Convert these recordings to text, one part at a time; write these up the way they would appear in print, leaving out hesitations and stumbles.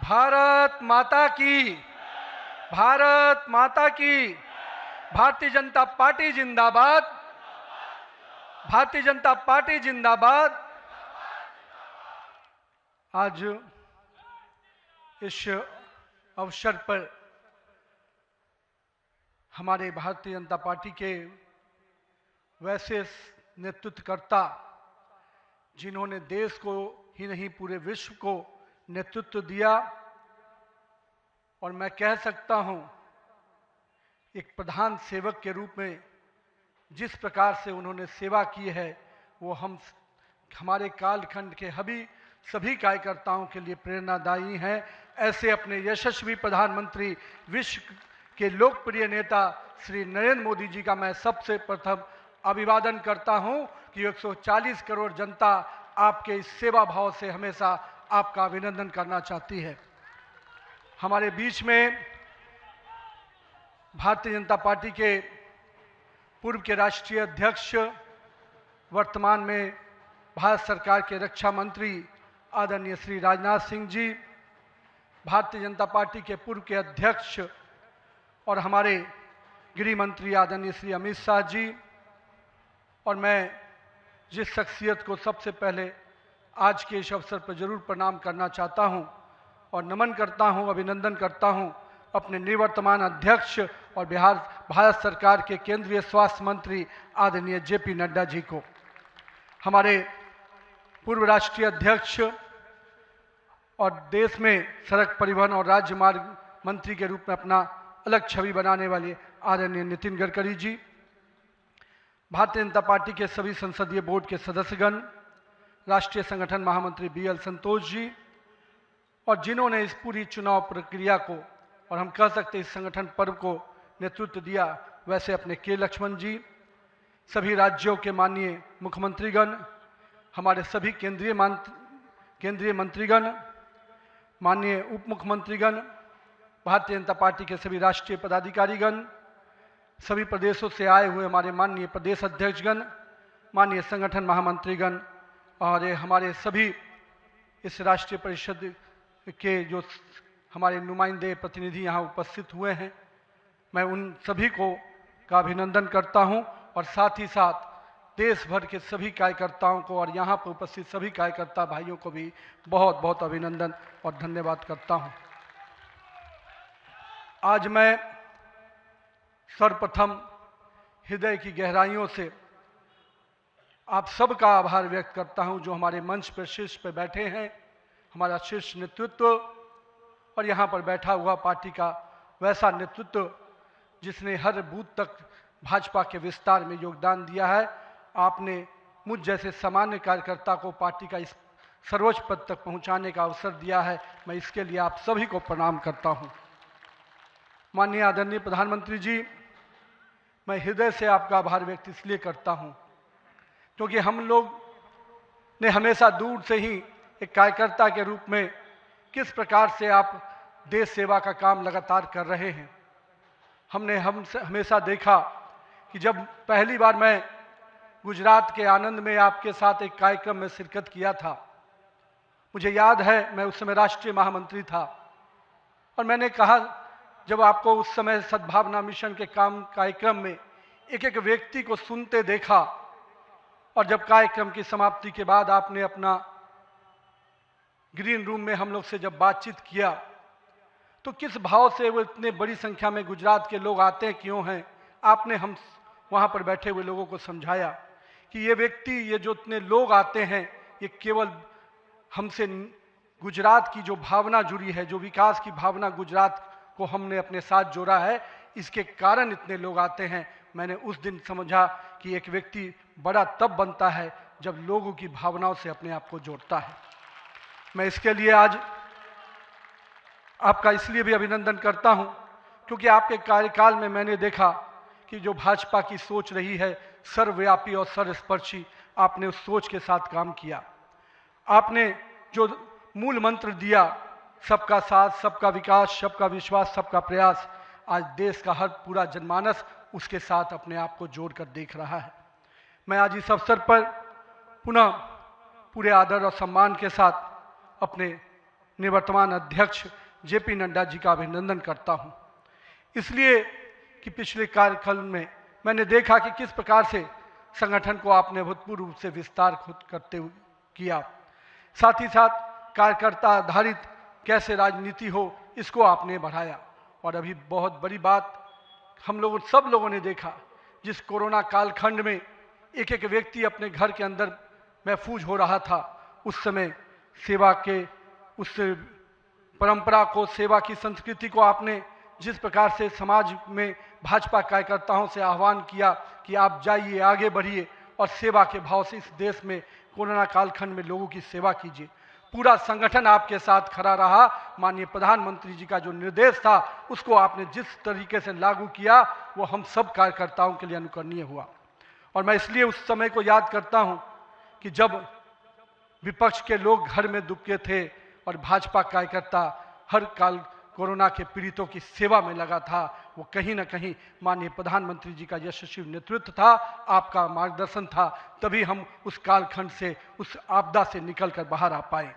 भारत माता की, भारत माता की। भारतीय जनता पार्टी जिंदाबाद, भारतीय जनता पार्टी जिंदाबाद। आज इस अवसर पर हमारे भारतीय जनता पार्टी के वैसे नेतृत्वकर्ता जिन्होंने देश को ही नहीं पूरे विश्व को नेतृत्व दिया, और मैं कह सकता हूं एक प्रधान सेवक के रूप में जिस प्रकार से उन्होंने सेवा की है वो हमारे कालखंड के सभी कार्यकर्ताओं के लिए प्रेरणादायी हैं। ऐसे अपने यशस्वी प्रधानमंत्री, विश्व के लोकप्रिय नेता श्री नरेंद्र मोदी जी का मैं सबसे प्रथम अभिवादन करता हूं कि 140 करोड़ जनता आपके इस सेवा भाव से हमेशा आपका अभिनंदन करना चाहती है। हमारे बीच में भारतीय जनता पार्टी के पूर्व के राष्ट्रीय अध्यक्ष, वर्तमान में भारत सरकार के रक्षा मंत्री आदरणीय श्री राजनाथ सिंह जी, भारतीय जनता पार्टी के पूर्व के अध्यक्ष और हमारे गृह मंत्री आदरणीय श्री अमित शाह जी, और मैं जिस शख्सियत को सबसे पहले आज के इस अवसर पर जरूर प्रणाम करना चाहता हूं और नमन करता हूं, अभिनंदन करता हूं, अपने निवर्तमान अध्यक्ष और भारत सरकार के केंद्रीय स्वास्थ्य मंत्री आदरणीय जेपी नड्डा जी को, हमारे पूर्व राष्ट्रीय अध्यक्ष और देश में सड़क परिवहन और राज्य मार्ग मंत्री के रूप में अपना अलग छवि बनाने वाले आदरणीय नितिन गडकरी जी, भारतीय जनता पार्टी के सभी संसदीय बोर्ड के सदस्यगण, राष्ट्रीय संगठन महामंत्री बीएल संतोष जी, और जिन्होंने इस पूरी चुनाव प्रक्रिया को और हम कह सकते इस संगठन पर्व को नेतृत्व दिया, वैसे अपने के लक्ष्मण जी, सभी राज्यों के माननीय मुख्यमंत्रीगण, हमारे सभी केंद्रीय मंत्रीगण, माननीय उप मुख्यमंत्रीगण, भारतीय जनता पार्टी के सभी राष्ट्रीय पदाधिकारीगण, सभी प्रदेशों से आए हुए हमारे माननीय प्रदेश अध्यक्षगण, माननीय संगठन महामंत्रीगण, और हमारे सभी इस राष्ट्रीय परिषद के जो हमारे नुमाइंदे प्रतिनिधि यहाँ उपस्थित हुए हैं, मैं उन सभी को का अभिनंदन करता हूँ और साथ ही साथ देश भर के सभी कार्यकर्ताओं को और यहाँ पर उपस्थित सभी कार्यकर्ता भाइयों को भी बहुत बहुत अभिनंदन और धन्यवाद करता हूँ। आज मैं सर्वप्रथम हृदय की गहराइयों से आप सबका आभार व्यक्त करता हूं जो हमारे मंच पर शीर्ष पर बैठे हैं, हमारा शीर्ष नेतृत्व और यहाँ पर बैठा हुआ पार्टी का वैसा नेतृत्व जिसने हर बूथ तक भाजपा के विस्तार में योगदान दिया है। आपने मुझ जैसे सामान्य कार्यकर्ता को पार्टी का इस सर्वोच्च पद तक पहुँचाने का अवसर दिया है, मैं इसके लिए आप सभी को प्रणाम करता हूँ। माननीय आदरणीय प्रधानमंत्री जी, मैं हृदय से आपका आभार व्यक्त इसलिए करता हूँ क्योंकि हम लोग ने हमेशा दूर से ही एक कार्यकर्ता के रूप में किस प्रकार से आप देश सेवा का काम लगातार कर रहे हैं, हमने हमेशा देखा कि जब पहली बार मैं गुजरात के आनंद में आपके साथ एक कार्यक्रम में शिरकत किया था, मुझे याद है मैं उस समय राष्ट्रीय महामंत्री था और मैंने कहा जब आपको उस समय सद्भावना मिशन के कार्यक्रम में एक एक व्यक्ति को सुनते देखा और जब कार्यक्रम की समाप्ति के बाद आपने अपना ग्रीन रूम में हम लोग से जब बातचीत किया तो किस भाव से वो इतने बड़ी संख्या में गुजरात के लोग आते हैं क्यों हैं, आपने हम वहाँ पर बैठे हुए लोगों को समझाया कि ये व्यक्ति, ये जो इतने लोग आते हैं, ये केवल हमसे गुजरात की जो भावना जुड़ी है, जो विकास की भावना गुजरात को हमने अपने साथ जोड़ा है, इसके कारण इतने लोग आते हैं। मैंने उस दिन समझा कि एक व्यक्ति बड़ा तब बनता है जब लोगों की भावनाओं से अपने आप को जोड़ता है। मैं इसके लिए आज आपका इसलिए भी अभिनंदन करता हूं क्योंकि आपके कार्यकाल में मैंने देखा कि जो भाजपा की सोच रही है सर्वव्यापी और सर्वस्पर्शी, आपने उस सोच के साथ काम किया। आपने जो मूल मंत्र दिया, सबका साथ, सबका विकास, सबका विश्वास, सबका प्रयास, आज देश का हर पूरा जनमानस उसके साथ अपने आप को जोड़कर देख रहा है। मैं आज इस अवसर पर पुनः पूरे आदर और सम्मान के साथ अपने निवर्तमान अध्यक्ष जेपी नड्डा जी का अभिनंदन करता हूं, इसलिए कि पिछले कार्यकाल में मैंने देखा कि किस प्रकार से संगठन को आपने अभूतपूर्व रूप से विस्तार खुद करते हुए किया। साथ ही साथ कार्यकर्ता आधारित कैसे राजनीति हो इसको आपने बढ़ाया। और अभी बहुत बड़ी बात हम लोगों सब लोगों ने देखा, जिस कोरोना कालखंड में एक एक व्यक्ति अपने घर के अंदर महफूज हो रहा था, उस समय सेवा के उस परंपरा को, सेवा की संस्कृति को आपने जिस प्रकार से समाज में भाजपा कार्यकर्ताओं से आह्वान किया कि आप जाइए, आगे बढ़िए और सेवा के भाव से इस देश में कोरोना कालखंड में लोगों की सेवा कीजिए। पूरा संगठन आपके साथ खड़ा रहा। माननीय प्रधानमंत्री जी का जो निर्देश था उसको आपने जिस तरीके से लागू किया वो हम सब कार्यकर्ताओं के लिए अनुकरणीय हुआ। और मैं इसलिए उस समय को याद करता हूं कि जब विपक्ष के लोग घर में दुबके थे और भाजपा कार्यकर्ता हर काल कोरोना के पीड़ितों की सेवा में लगा था, वो कहीं ना कहीं माननीय प्रधानमंत्री जी का यशस्वी नेतृत्व था, आपका मार्गदर्शन था, तभी हम उस कालखंड से, उस आपदा से निकलकर बाहर आ पाए।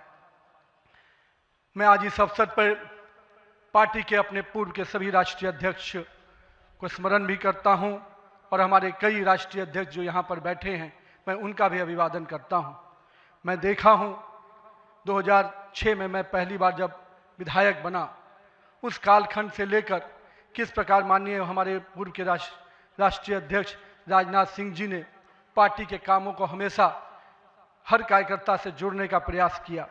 मैं आज इस अवसर पर पार्टी के अपने पूर्व के सभी राष्ट्रीय अध्यक्ष को स्मरण भी करता हूं और हमारे कई राष्ट्रीय अध्यक्ष जो यहाँ पर बैठे हैं, मैं उनका भी अभिवादन करता हूं। मैं देखा हूं 2006 में मैं पहली बार जब विधायक बना, उस कालखंड से लेकर किस प्रकार माननीय हमारे पूर्व के राष्ट्रीय अध्यक्ष राजनाथ सिंह जी ने पार्टी के कामों को हमेशा हर कार्यकर्ता से जोड़ने का प्रयास किया।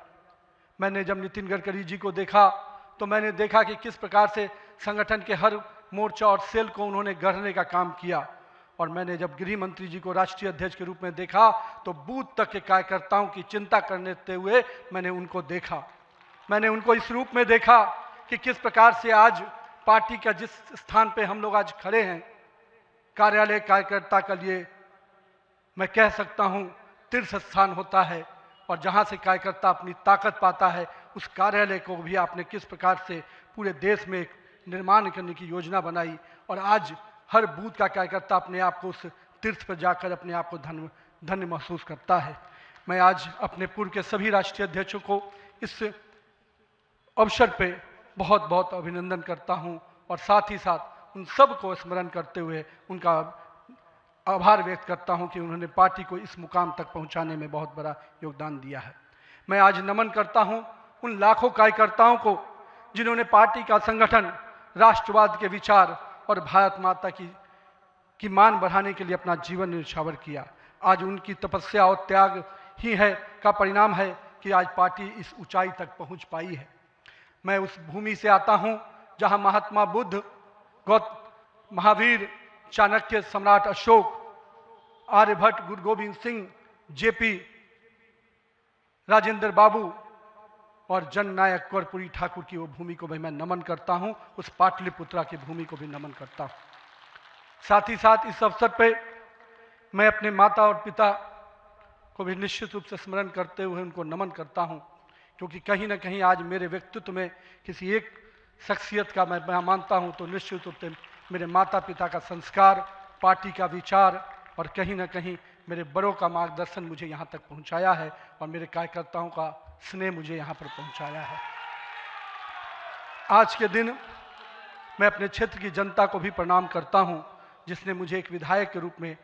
मैंने जब नितिन गडकरी जी को देखा तो मैंने देखा कि किस प्रकार से संगठन के हर मोर्चा और सेल को उन्होंने गढ़ने का काम किया। और मैंने जब गृह मंत्री जी को राष्ट्रीय अध्यक्ष के रूप में देखा तो बूथ तक के कार्यकर्ताओं की चिंता करते हुए मैंने उनको देखा। मैंने उनको इस रूप में देखा कि किस प्रकार से आज पार्टी का जिस स्थान पे हम लोग आज खड़े हैं, कार्यालय कार्यकर्ता के लिए मैं कह सकता हूं तीर्थ स्थान होता है, और जहां से कार्यकर्ता अपनी ताकत पाता है, उस कार्यालय को भी आपने किस प्रकार से पूरे देश में एक निर्माण करने की योजना बनाई। और आज हर बूथ का कार्यकर्ता अपने आप को उस तीर्थ पर जाकर अपने आप को धन्य महसूस करता है। मैं आज अपने पूर्व के सभी राष्ट्रीय अध्यक्षों को इस अवसर पे बहुत बहुत अभिनंदन करता हूं और साथ ही साथ उन सब को स्मरण करते हुए उनका आभार व्यक्त करता हूं कि उन्होंने पार्टी को इस मुकाम तक पहुंचाने में बहुत बड़ा योगदान दिया है। मैं आज नमन करता हूं उन लाखों कार्यकर्ताओं को जिन्होंने पार्टी का संगठन, राष्ट्रवाद के विचार और भारत माता की मान बढ़ाने के लिए अपना जीवन न्यौछावर किया। आज उनकी तपस्या और त्याग ही है का परिणाम है कि आज पार्टी इस ऊंचाई तक पहुंच पाई है। मैं उस भूमि से आता हूं जहां महात्मा बुद्ध, महावीर, चाणक्य, सम्राट अशोक, आर्यभट्ट, गुरु गोविंद सिंह, जेपी, राजेंद्र बाबू और जननायक कर्पूरी ठाकुर की वो भूमि को भी मैं नमन करता हूं। उस पाटलिपुत्रा की भूमि को भी नमन करता हूं। साथ ही साथ इस अवसर पे मैं अपने माता और पिता को भी निश्चित रूप से स्मरण करते हुए उनको नमन करता हूं, क्योंकि कहीं ना कहीं आज मेरे व्यक्तित्व में किसी एक शख्सियत का मैं मानता हूं तो निश्चित रूप से मेरे माता पिता का संस्कार, पार्टी का विचार और कहीं ना कहीं मेरे बड़ों का मार्गदर्शन मुझे यहाँ तक पहुँचाया है और मेरे कार्यकर्ताओं का स्नेह मुझे यहाँ पर पहुँचाया है। आज के दिन मैं अपने क्षेत्र की जनता को भी प्रणाम करता हूँ, जिसने मुझे एक विधायक के रूप में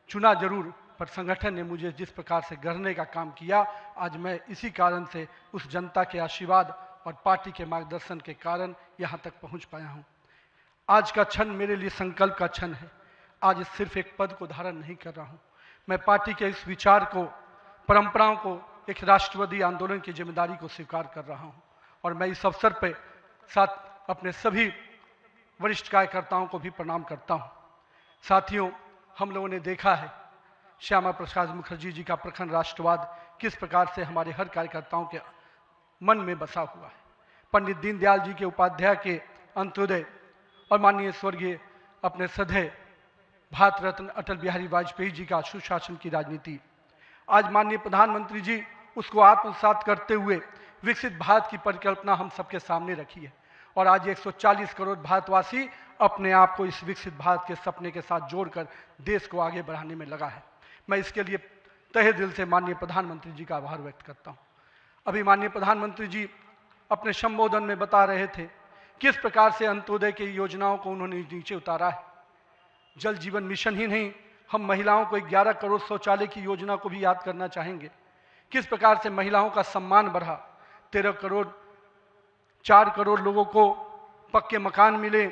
चुना जरूर, पर संगठन ने मुझे जिस प्रकार से गढ़ने का काम किया, आज मैं इसी कारण से उस जनता के आशीर्वाद और पार्टी के मार्गदर्शन के कारण यहाँ तक पहुँच पाया हूँ। आज का क्षण मेरे लिए संकल्प का क्षण है। आज सिर्फ एक पद को धारण नहीं कर रहा हूँ, मैं पार्टी के इस विचार को, परंपराओं को, एक राष्ट्रवादी आंदोलन की जिम्मेदारी को स्वीकार कर रहा हूँ। और मैं इस अवसर पर साथ अपने सभी वरिष्ठ कार्यकर्ताओं को भी प्रणाम करता हूँ। साथियों, हम लोगों ने देखा है श्यामा प्रसाद मुखर्जी जी का प्रखर राष्ट्रवाद किस प्रकार से हमारे हर कार्यकर्ताओं के मन में बसा हुआ है। पंडित दीनदयाल जी के उपाध्याय के अंत्योदय और माननीय स्वर्गीय अपने सदैव भारत रत्न अटल बिहारी वाजपेयी जी का सुशासन की राजनीति, आज माननीय प्रधानमंत्री जी उसको आत्मसात करते हुए विकसित भारत की परिकल्पना हम सबके सामने रखी है। और आज 140 करोड़ भारतवासी अपने आप को इस विकसित भारत के सपने के साथ जोड़कर देश को आगे बढ़ाने में लगा है। मैं इसके लिए तहे दिल से माननीय प्रधानमंत्री जी का आभार व्यक्त करता हूँ। अभी माननीय प्रधानमंत्री जी अपने संबोधन में बता रहे थे किस प्रकार से अंत्योदय की योजनाओं को उन्होंने नीचे उतारा है। जल जीवन मिशन ही नहीं, हम महिलाओं को 11 करोड़ शौचालय की योजना को भी याद करना चाहेंगे। किस प्रकार से महिलाओं का सम्मान बढ़ा, 13 करोड़ 4 करोड़ लोगों को पक्के मकान मिले,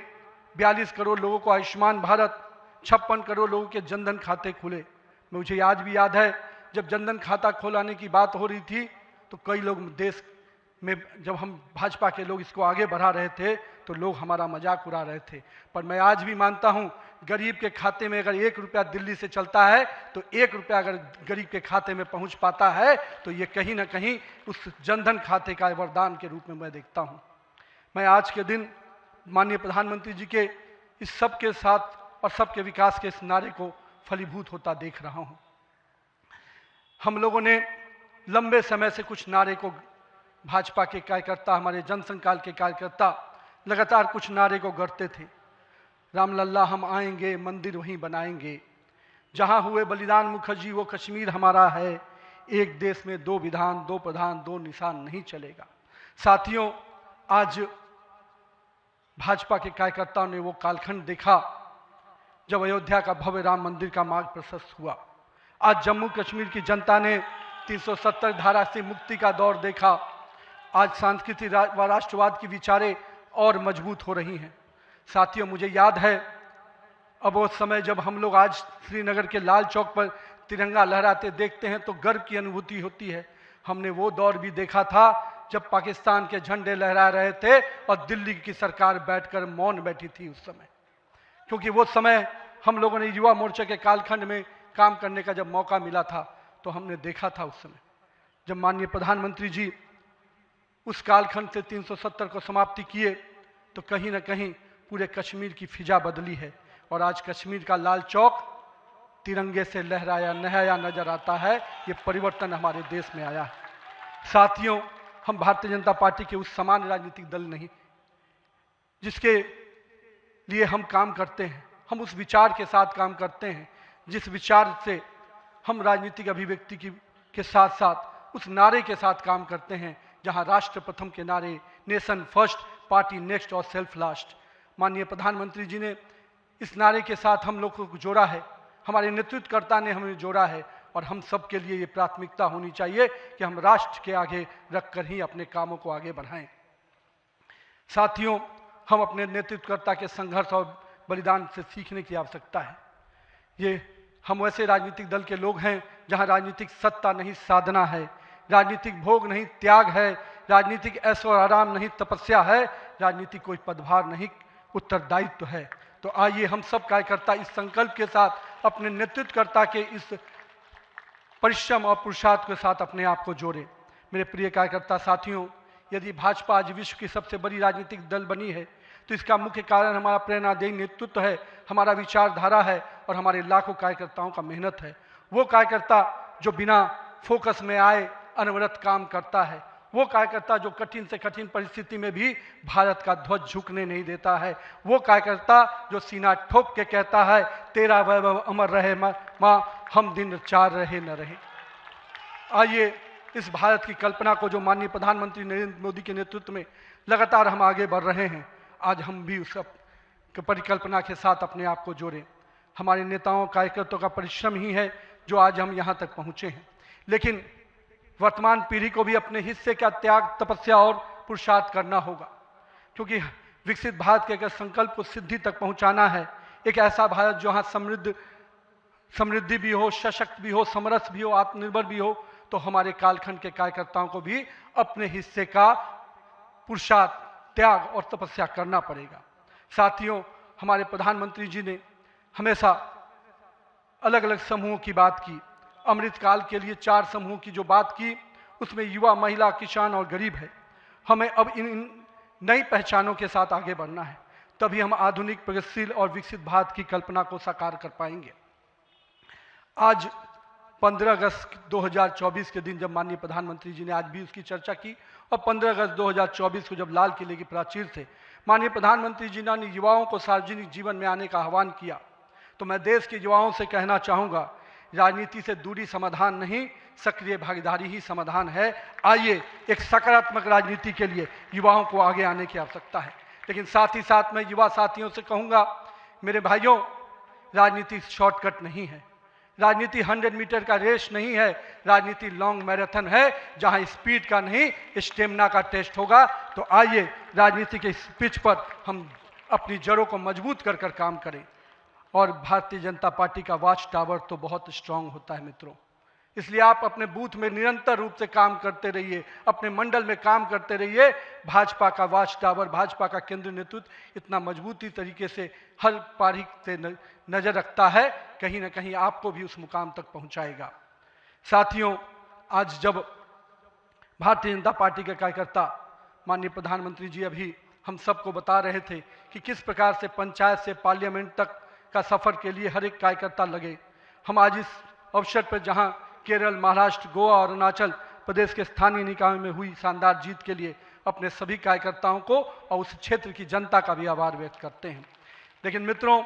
42 करोड़ लोगों को आयुष्मान भारत, 56 करोड़ लोगों के जनधन खाते खुले। मुझे आज भी याद है जब जनधन खाता खोलाने की बात हो रही थी तो कई लोग देश में, जब हम भाजपा के लोग इसको आगे बढ़ा रहे थे तो लोग हमारा मजाक उड़ा रहे थे। पर मैं आज भी मानता हूं गरीब के खाते में अगर 1 रुपया दिल्ली से चलता है तो 1 रुपया अगर गरीब के खाते में पहुंच पाता है तो ये कहीं ना कहीं उस जनधन खाते का वरदान के रूप में मैं देखता हूं। मैं आज के दिन माननीय प्रधानमंत्री जी के इस सब के साथ और सबके विकास के इस नारे को फलीभूत होता देख रहा हूं। हम लोगों ने लंबे समय से कुछ नारे को, भाजपा के कार्यकर्ता, हमारे जनसंकाल के कार्यकर्ता लगातार कुछ नारे को गढ़ते थे। रामलल्ला हम आएंगे, मंदिर वहीं बनाएंगे, जहां हुए बलिदान मुखर्जी वो कश्मीर हमारा है, एक देश में 2 विधान 2 प्रधान 2 निशान नहीं चलेगा। साथियों, आज भाजपा के कार्यकर्ताओं ने वो कालखंड देखा जब अयोध्या का भव्य राम मंदिर का मार्ग प्रशस्त हुआ। आज जम्मू कश्मीर की जनता ने 370 धारा से मुक्ति का दौर देखा। आज सांस्कृतिक व राष्ट्रवाद की विचारें और मजबूत हो रही हैं। साथियों, मुझे याद है अब वो समय जब हम लोग आज श्रीनगर के लाल चौक पर तिरंगा लहराते देखते हैं तो गर्व की अनुभूति होती है। हमने वो दौर भी देखा था जब पाकिस्तान के झंडे लहरा रहे थे और दिल्ली की सरकार बैठकर मौन बैठी थी उस समय, क्योंकि वो समय हम लोगों ने युवा मोर्चा के कालखंड में काम करने का जब मौका मिला था तो हमने देखा था उस समय जब माननीय प्रधानमंत्री जी उस कालखंड से 370 को समाप्ति किए तो कहीं ना कहीं पूरे कश्मीर की फिजा बदली है और आज कश्मीर का लाल चौक तिरंगे से लहराया नहाया नजर आता है। ये परिवर्तन हमारे देश में आया है। साथियों, हम भारतीय जनता पार्टी के उस समान राजनीतिक दल नहीं जिसके लिए हम काम करते हैं, हम उस विचार के साथ काम करते हैं जिस विचार से हम राजनीतिक अभिव्यक्ति के साथ साथ उस नारे के साथ काम करते हैं जहां राष्ट्र प्रथम के नारे, नेशन फर्स्ट, पार्टी नेक्स्ट और सेल्फ लास्ट। माननीय प्रधानमंत्री जी ने इस नारे के साथ हम लोग को जोड़ा है, हमारे नेतृत्वकर्ता ने हमें जोड़ा है और हम सब के लिए ये प्राथमिकता होनी चाहिए कि हम राष्ट्र के आगे रखकर ही अपने कामों को आगे बढ़ाएं। साथियों, हम अपने नेतृत्वकर्ता के संघर्ष और बलिदान से सीखने की आवश्यकता है। ये हम वैसे राजनीतिक दल के लोग हैं जहां राजनीतिक सत्ता नहीं साधना है, राजनीतिक भोग नहीं त्याग है, राजनीतिक ऐशो आराम नहीं तपस्या है, राजनीतिक कोई पदभार नहीं उत्तरदायित्व है। तो आइए हम सब कार्यकर्ता इस संकल्प के साथ अपने नेतृत्वकर्ता के इस परिश्रम और पुरुषार्थ के साथ अपने आप को जोड़ें। मेरे प्रिय कार्यकर्ता साथियों, यदि भाजपा आज विश्व की सबसे बड़ी राजनीतिक दल बनी है तो इसका मुख्य कारण हमारा प्रेरणादायी नेतृत्व है, हमारा विचारधारा है और हमारे लाखों कार्यकर्ताओं का मेहनत है। वो कार्यकर्ता जो बिना फोकस में आए अनवरत काम करता है, वो कार्यकर्ता जो कठिन से कठिन परिस्थिति में भी भारत का ध्वज झुकने नहीं देता है, वो कार्यकर्ता जो सीना ठोक के कहता है तेरा वैभव अमर रहे माँ, हम दिन 4 रहे न रहे। आइए इस भारत की कल्पना को जो माननीय प्रधानमंत्री नरेंद्र मोदी के नेतृत्व में लगातार हम आगे बढ़ रहे हैं, आज हम भी उस परिकल्पना के साथ अपने आप को जोड़ें। हमारे नेताओं कार्यकर्ताओं का परिश्रम ही है जो आज हम यहाँ तक पहुँचे हैं, लेकिन वर्तमान पीढ़ी को भी अपने हिस्से का त्याग, तपस्या और पुरुषार्थ करना होगा, क्योंकि विकसित भारत के अगर संकल्प को सिद्धि तक पहुंचाना है, एक ऐसा भारत जहां समृद्धि भी हो, सशक्त भी हो, समरस भी हो, आत्मनिर्भर भी हो, तो हमारे कालखंड के कार्यकर्ताओं को भी अपने हिस्से का पुरुषार्थ, त्याग और तपस्या करना पड़ेगा। साथियों, हमारे प्रधानमंत्री जी ने हमेशा अलग अलग समूहों की बात की। अमृतकाल के लिए 4 समूहों की जो बात की, उसमें युवा, महिला, किसान और गरीब है। हमें अब इन नई पहचानों के साथ आगे बढ़ना है, तभी हम आधुनिक, प्रगतिशील और विकसित भारत की कल्पना को साकार कर पाएंगे। आज 15 अगस्त 2024 के दिन जब माननीय प्रधानमंत्री जी ने आज भी उसकी चर्चा की और 15 अगस्त 2024 को जब लाल किले की प्राचीर से माननीय प्रधानमंत्री जी ने युवाओं को सार्वजनिक जीवन में आने का आह्वान किया, तो मैं देश के युवाओं से कहना चाहूँगा, राजनीति से दूरी समाधान नहीं, सक्रिय भागीदारी ही समाधान है। आइए एक सकारात्मक राजनीति के लिए युवाओं को आगे आने की आवश्यकता है। लेकिन साथ ही साथ मैं युवा साथियों से कहूँगा, मेरे भाइयों, राजनीति शॉर्टकट नहीं है, राजनीति 100 मीटर का रेस नहीं है, राजनीति लॉन्ग मैराथन है जहां स्पीड का नहीं स्टेमिना का टेस्ट होगा। तो आइए राजनीति के इस पिच पर हम अपनी जड़ों को मजबूत कर कर काम करें। और भारतीय जनता पार्टी का वॉच टावर तो बहुत स्ट्रांग होता है मित्रों, इसलिए आप अपने बूथ में निरंतर रूप से काम करते रहिए, अपने मंडल में काम करते रहिए। भाजपा का वॉच टावर, भाजपा का केंद्रीय नेतृत्व इतना मजबूती तरीके से हर पारी से नजर रखता है, कहीं ना कहीं आपको भी उस मुकाम तक पहुंचाएगा। साथियों, आज जब भारतीय जनता पार्टी के कार्यकर्ता, माननीय प्रधानमंत्री जी अभी हम सबको बता रहे थे कि किस प्रकार से पंचायत से पार्लियामेंट तक का सफर के लिए हर एक कार्यकर्ता लगे, हम आज इस अवसर पर जहां केरल, महाराष्ट्र, गोवा और अरुणाचल प्रदेश के स्थानीय निकायों में हुई शानदार जीत के लिए अपने सभी कार्यकर्ताओं को और उस क्षेत्र की जनता का भी आभार व्यक्त करते हैं। लेकिन मित्रों,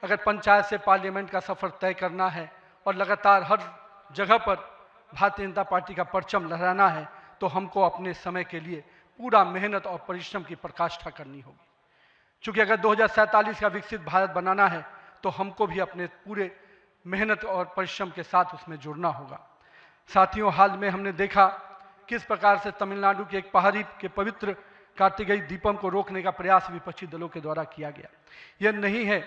अगर पंचायत से पार्लियामेंट का सफर तय करना है और लगातार हर जगह पर भारतीय जनता पार्टी का परचम लहराना है, तो हमको अपने समय के लिए पूरा मेहनत और परिश्रम की पराकाष्ठा करनी होगी। चूंकि अगर 2047 का विकसित भारत बनाना है तो हमको भी अपने पूरे मेहनत और परिश्रम के साथ उसमें जुड़ना होगा। साथियों, हाल में हमने देखा किस प्रकार से तमिलनाडु के एक पहाड़ी के पवित्र कार्तिकेय दीपम को रोकने का प्रयास विपक्षी दलों के द्वारा किया गया। यह नहीं है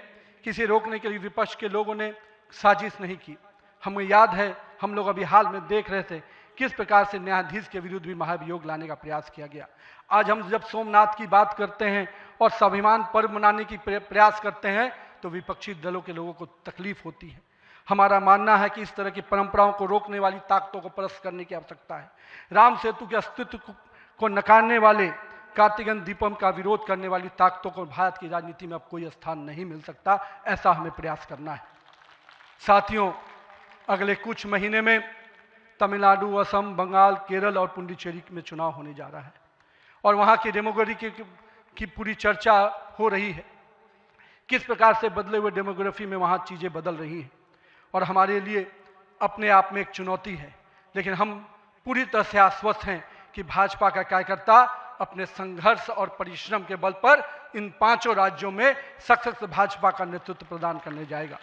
किसी रोकने के लिए विपक्ष के लोगों ने साजिश नहीं की। हमें याद है, हम लोग अभी हाल में देख रहे थे किस प्रकार से न्यायाधीश के विरुद्ध भी महाभियोग लाने का प्रयास किया गया। आज हम जब सोमनाथ की बात करते हैं और स्वाभिमान पर्व मनाने की प्रयास करते हैं तो विपक्षी दलों के लोगों को तकलीफ होती है। हमारा मानना है कि इस तरह की परंपराओं को रोकने वाली ताकतों को परास्त करने की आवश्यकता है। राम सेतु के अस्तित्व को नकारने वाले, कार्तिकेय दीपम का विरोध करने वाली ताकतों को भारत की राजनीति में अब कोई स्थान नहीं मिल सकता, ऐसा हमें प्रयास करना है। साथियों, अगले कुछ महीने में तमिलनाडु, असम, बंगाल, केरल और पुडुचेरी में चुनाव होने जा रहा है और वहाँ की डेमोग्राफी की पूरी चर्चा हो रही है। किस प्रकार से बदले हुए डेमोग्राफी में वहाँ चीज़ें बदल रही हैं और हमारे लिए अपने आप में एक चुनौती है। लेकिन हम पूरी तरह से आश्वस्त हैं कि भाजपा का कार्यकर्ता अपने संघर्ष और परिश्रम के बल पर इन 5 राज्यों में सशक्त भाजपा का नेतृत्व प्रदान करने जाएगा।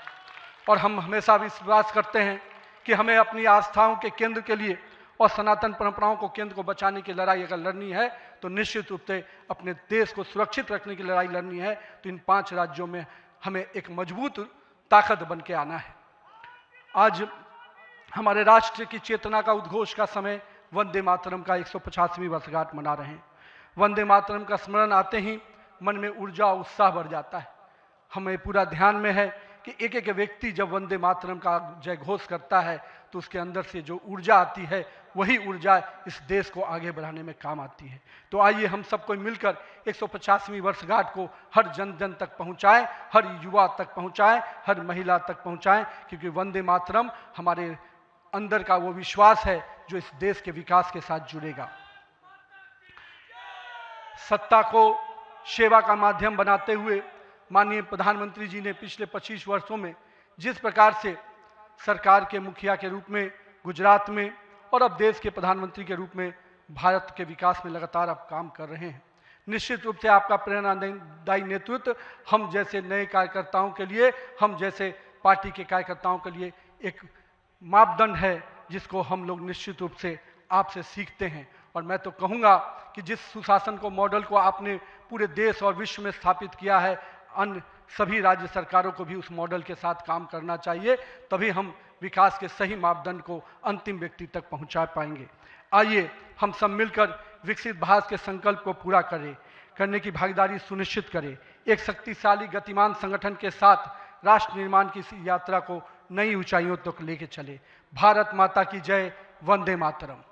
और हम हमेशा विश्वास करते हैं कि हमें अपनी आस्थाओं के केंद्र के लिए और सनातन परंपराओं को केंद्र को बचाने की लड़ाई अगर लड़नी है तो निश्चित रूप से अपने देश को सुरक्षित रखने की लड़ाई लड़नी है तो इन 5 राज्यों में हमें एक मजबूत ताकत बन के आना है। आज हमारे राष्ट्र की चेतना का उद्घोष का समय वंदे मातरम का 150वीं वर्षगांठ मना रहे हैं। वंदे मातरम का स्मरण आते ही मन में ऊर्जा और उत्साह बढ़ जाता है। हमें पूरा ध्यान में है कि एक एक व्यक्ति जब वंदे मातरम का जय घोष करता है तो उसके अंदर से जो ऊर्जा आती है वही ऊर्जा इस देश को आगे बढ़ाने में काम आती है। तो आइए हम सबको मिलकर 150वीं वर्षगांठ को हर जन जन तक पहुंचाएं, हर युवा तक पहुंचाएं, हर महिला तक पहुंचाएं, क्योंकि वंदे मातरम हमारे अंदर का वो विश्वास है जो इस देश के विकास के साथ जुड़ेगा। सत्ता को सेवा का माध्यम बनाते हुए माननीय प्रधानमंत्री जी ने पिछले 25 वर्षों में जिस प्रकार से सरकार के मुखिया के रूप में गुजरात में और अब देश के प्रधानमंत्री के रूप में भारत के विकास में लगातार अब काम कर रहे हैं, निश्चित रूप से आपका प्रेरणादायी नेतृत्व हम जैसे नए कार्यकर्ताओं के लिए, हम जैसे पार्टी के कार्यकर्ताओं के लिए एक मापदंड है जिसको हम लोग निश्चित रूप से आपसे सीखते हैं। और मैं तो कहूँगा कि जिस सुशासन को मॉडल को आपने पूरे देश और विश्व में स्थापित किया है, अन्य सभी राज्य सरकारों को भी उस मॉडल के साथ काम करना चाहिए, तभी हम विकास के सही मापदंड को अंतिम व्यक्ति तक पहुंचा पाएंगे। आइए हम सब मिलकर विकसित भारत के संकल्प को पूरा करने की भागीदारी सुनिश्चित करें। एक शक्तिशाली गतिमान संगठन के साथ राष्ट्र निर्माण की इस यात्रा को नई ऊंचाइयों तक लेके चले। भारत माता की जय। वंदे मातरम।